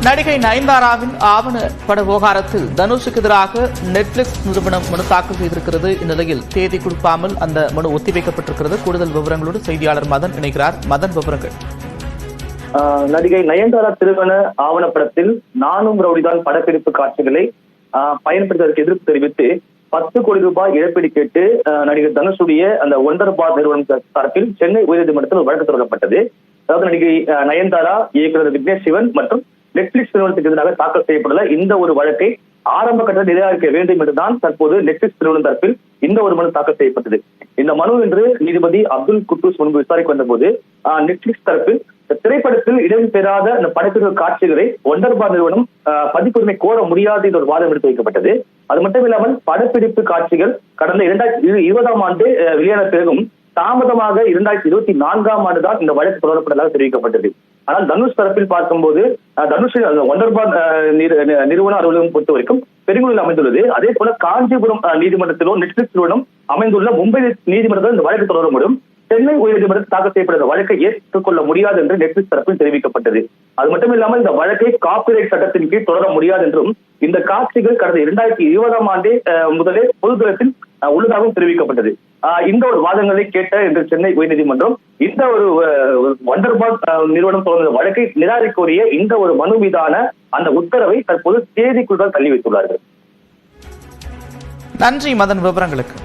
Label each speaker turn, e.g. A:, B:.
A: நடிகை நயன்தாராவின் ஆவண பட விவகாரத்தில் தனுஷுக்கு எதிராக நெட்ஃபிளிக்ஸ் நிறுவனம் மனு தாக்கல் செய்திருக்கிறது. இந்நிலையில் தேதி கொடுக்காமல் அந்த மனு ஒத்திவைக்கப்பட்டிருக்கிறது. கூடுதல் விவரங்களோடு செய்தியாளர் மதன் இணைக்கிறார். மதன், விவரங்கள்.
B: நடிகை நயன்தாரா திருமண ஆவணப்படத்தில் நானும் ரவுடிதான் படப்பிடிப்பு காட்சிகளை பயன்படுத்துவதற்கு எதிர்ப்பு தெரிவித்து 10 கோடி ரூபாய் இழப்பீடு கேட்டு நடிகர் தனுஷுடைய அந்த ஒண்டர் பார் நிறுவனம் தரப்பில் சென்னை உயர்நீதிமன்றத்தில் வழக்கு தொடரப்பட்டது. அதாவது நடிகை நயன்தாரா, இயக்குநர் விக்னேஷ் சிவன் மற்றும் நெட்ஃபிளிக்ஸ் நிறுவனத்துக்கு எதிராக தாக்கல் செய்யப்பட்டுள்ள இந்த ஒரு வழக்கை ஆரம்ப கட்டத்தில் நிராகரிக்க வேண்டும் என்றுதான் தற்போது நெட்ஃபிளிக்ஸ் நிறுவனம் தரப்பில் இந்த ஒரு மனு தாக்கல் செய்யப்பட்டது. இந்த மனு இன்று நீதிபதி அப்துல் குட்டூஸ் முன்பு விசாரிக்க வந்தபோது நெட்ஃபிளிக்ஸ் தரப்பில் திரைப்படத்தில் இடம்பெறாத அந்த படப்பிடிப்பு காட்சிகளை ஒண்டர் பார் நிறுவனம் பதிப்புரிமை கோர முடியாது என்ற ஒரு வாதம் எடுத்து வைக்கப்பட்டது. அது மட்டும் இல்லாமல் படப்பிடிப்பு காட்சிகள் கடந்த 2020ஆம் ஆண்டு வெளியான பிறகும் தாமதமாக 2024ஆம் ஆண்டுதான் இந்த வழக்கு தொடரப்பட்டதாக தெரிவிக்கப்பட்டது. ஆனால் தனுஷ் தரப்பில் பார்க்கும்போது தனுஷ் ஒண்டர் பார் நிறுவன அலுவலகம் பொறுத்த வரைக்கும் பெருங்குடியில் அமைந்துள்ளது. அதே போல காஞ்சிபுரம் நீதிமன்றத்திலோ நெட்ஃபிளிக்ஸ் நிறுவனம் அமைந்துள்ள மும்பை நீதிமன்றத்தில் இந்த வழக்கு தொடர முடியும். சென்னை உயர்நீதிமன்றத்தில் தாக்கல் செய்யப்பட்ட வழக்கை ஏற்றுக்கொள்ள முடியாது என்று நெட்ஃபிளிக்ஸ் தரப்பில் தெரிவிக்கப்பட்டது. அது மட்டும் இல்லாமல் இந்த வழக்கை காப்பிரைட் சட்டத்தின் கீழ் தொடர முடியாது என்றும் இந்த காட்சிகள் கடந்த 2020ஆம் ஆண்டே முதலே பொதுத்தளத்தில் உள்ளதாகவும் தெரிவிக்கப்பட்டது. இந்த ஒரு வாதங்களை கேட்ட இன்று சென்னை உயர்நீதிமன்றம் இந்த ஒரு ஒண்டர் பார் நிறுவனம் தொடர்ந்த வழக்கை நிராகரிக்க கோரிய இந்த ஒரு மனு மீதான அந்த உத்தரவை தற்போது தேதிக்குள் தள்ளி வைத்துள்ளார்கள்.
A: நன்றி மதன், விவரங்களுக்கு.